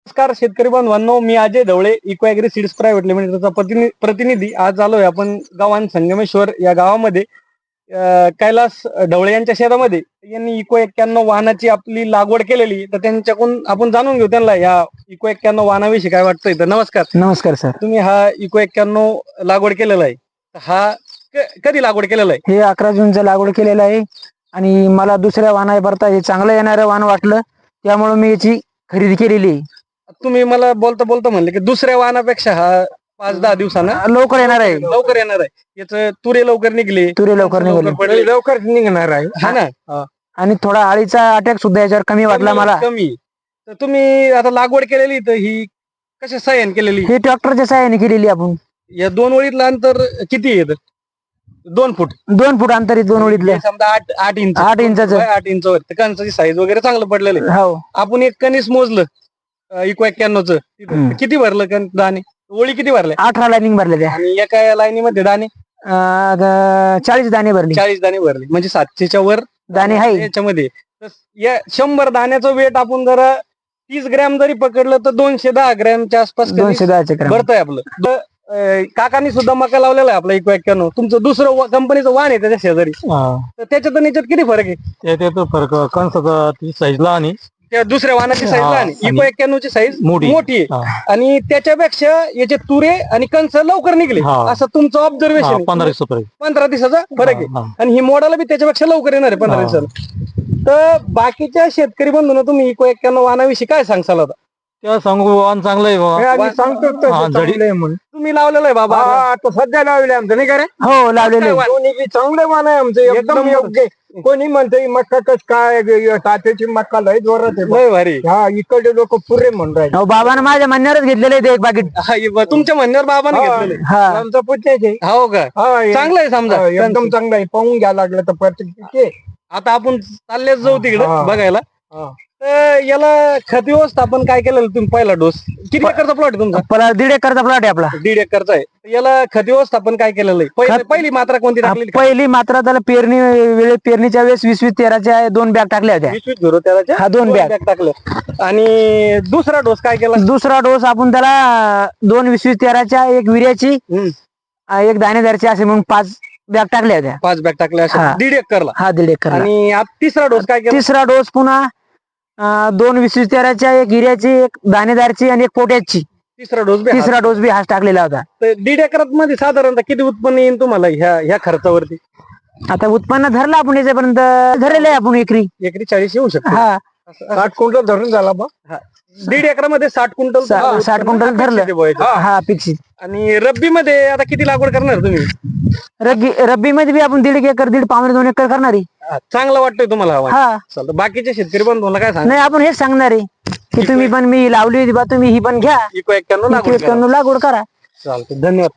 नमस्कार शेतकरी बांधवांनो, मी Ajay Dhavale, eco agri seeds private लिमिटेडचा प्रतिनिधी. आज आलोय आपण गावान संगमेश्वर या गावामध्ये. कैलास ढवळे यांच्या शेतामध्ये यांनी इको 91 वाहनाची आपली लागवड केलेली. तर त्यांच्याकडून आपण जाणून घेऊ त्यांना या इको 91 वाहनाविषयी काय वाटतंय. तर नमस्कार. नमस्कार सर. तुम्ही हा इको 91 लागवड केलेला आहे, हा कधी लागवड केलेला आहे? हे 11 जूनचं लागवड केलेलं आहे आणि मला दुसऱ्या वाहना भरता हे चांगलं येणारं वाहन वाटलं, त्यामुळे मी याची खरेदी केलेली आहे. तुम्ही मला बोलता बोलता म्हणले की दुसऱ्या वाहनापेक्षा हा 5-10 दिवसानं लवकर येणार आहे. लवकर येणार आहे. याचं तुरे लवकर निघले, तुरे लवकर निघाले, पडले. लवकर निघणार आहे. हा ना. आणि थोडा आळीचा अटॅक सुद्धा याच्यावर कमी वाटला मला. कमी. तर तुम्ही आता लागवड केलेली, तर ही कशा सहाय्याने केलेली? हे ट्रॅक्टरच्या सहाय्याने केलेली आपण. या 2 ओळीतलं अंतर किती येत? 2 फूट. 2 फूट अंतर 2 ओळीतलं. समजा 8 इंच. 8 इंचाचं. 8 इंच वर कणसाची साईज वगैरे चांगलं पडलेलं आहे. हो. आपण एक कणीस मोजलं इको 91चं, किती भरलं दाणे? ओळी किती भरल्या? 18 लाईनिंग भरले त्या. आणि एका लाईनीमध्ये दाणे 40 दाणे भरले. 40 दाणे भरले, म्हणजे 700च्या वर दाणे आहे याच्यामध्ये. तर या 100 दाण्याचं वेट आपण जरा 30 ग्रॅम जरी पकडलं तर 210 ग्रॅमच्या आसपास 210 ग्रॅम भरतंय आपलं. काकांनी सुद्धा मका लावलेला आहे आपला इको 91. तुमचं दुसरं कंपनीचं वाहन आहे त्याच्या शेजारी, तर त्याच्यात आणि याच्यात किती फरक आहे? त्यात फरक कणसाचा ती साईज लहान आहे, त्या दुसऱ्या वाहनाची साईज लहान आहे, इको 91 ची साईज मोठी आहे. आणि त्याच्यापेक्षा याचे तुरे आणि कणस लवकर निघले, असं तुमचं ऑब्झर्वेशन. 15 दिवसाचा फरक आहे. आणि ही मॉडेल बी त्याच्यापेक्षा लवकर येणार आहे 15 दिवसाला. तर बाकीच्या शेतकरी बंधूंना तुम्ही इको 91 वाहनाविषयी काय सांगसाल आता? त्या सांगू वाहन चांगलं आहे बाबा. तुम्ही लावलेलं आहे बाबा? आता सध्या लावले आमचं नाही का रे? हो लावलेले. चांगले वाहन आहे आमचं, एकदम योग्य. कोणी म्हणते मक्का कस काय तात्याची मक्का लय जोरात आहे. लय भारी. हा, इकडे लोक पुरे म्हणून राहिले. बाबाने माझ्या म्हणण्यावरच घेतलेले ते एक पाकिट. तुमच्या म्हणण्यावर बाबाने घेतलेलं आहे? आमचं पुण्याचे. हो का? चांगलं आहे समजा, एकदम चांगलं आहे. पाहून घ्या लागलं तर प्रत्येक. आता आपण चाललेच जाऊ तिकडे बघायला. तर याला खत व्यवस्थापन काय केलेलं तुम्ही? पहिला डोस किती एकरचा प्लॉट आहे तुमचा? 1.5 एकरचा प्लॉट आहे आपला. 1.5 एकरचा आहे. याला खत व्यवस्थापन काय केलेलं आहे? पहिली मात्रा कोणती टाकलेली? पहिली मात्रा त्याला पेरणीच्या वेळेस 20-13च्या 2 बॅग टाकल्या होत्या. 20-13च्या 2 बॅग टाकल्या. आणि दुसरा डोस काय केला? दुसरा डोस आपण त्याला 2 20-13च्या, 1 विर्याची, 1 दाणेदारची असे म्हणून 5 बॅग टाकल्या होत्या. 5 बॅग टाकल्या अशा 1.5 एकरला. 1.5 एकर. आणि आता तिसरा डोस काय केला? तिसरा डोस पुन्हा 2 20-13च्या, 1 हिऱ्याची, 1 दाणेदारची आणि 1 पोट्याची. तिसरा डोस बी हाच टाकलेला होता. तर 1.5 एकरात मध्ये साधारणतः किती उत्पन्न येईल तुम्हाला ह्या खर्चावरती? आता उत्पन्न धरलं आपण याच्यापर्यंत धरलेलं आहे आपण एकरी 40 येऊ शकतो. 60 क्विंटल धरून झाला बा. 1.5 एकरामध्ये 60 क्विंटल 60 क्विंटल धरलं. हा पिक्सित. आणि रब्बी मध्ये आता किती लागवड करणार तुम्ही? रब्बी मध्ये बी आपण 1.5 एकर, 1.5-2 एकर करणार आहे. चांगलं वाटतंय तुम्हाला? हा. चालतं. बाकीच्या शेतकरी बंधूंना काय सांग? नाही, आपण हेच सांगणार आहे की तुम्ही पण, मी लावली होती बा, तुम्ही ही पण घ्या, इको 91 लागवड करा. चालतं. धन्यवाद.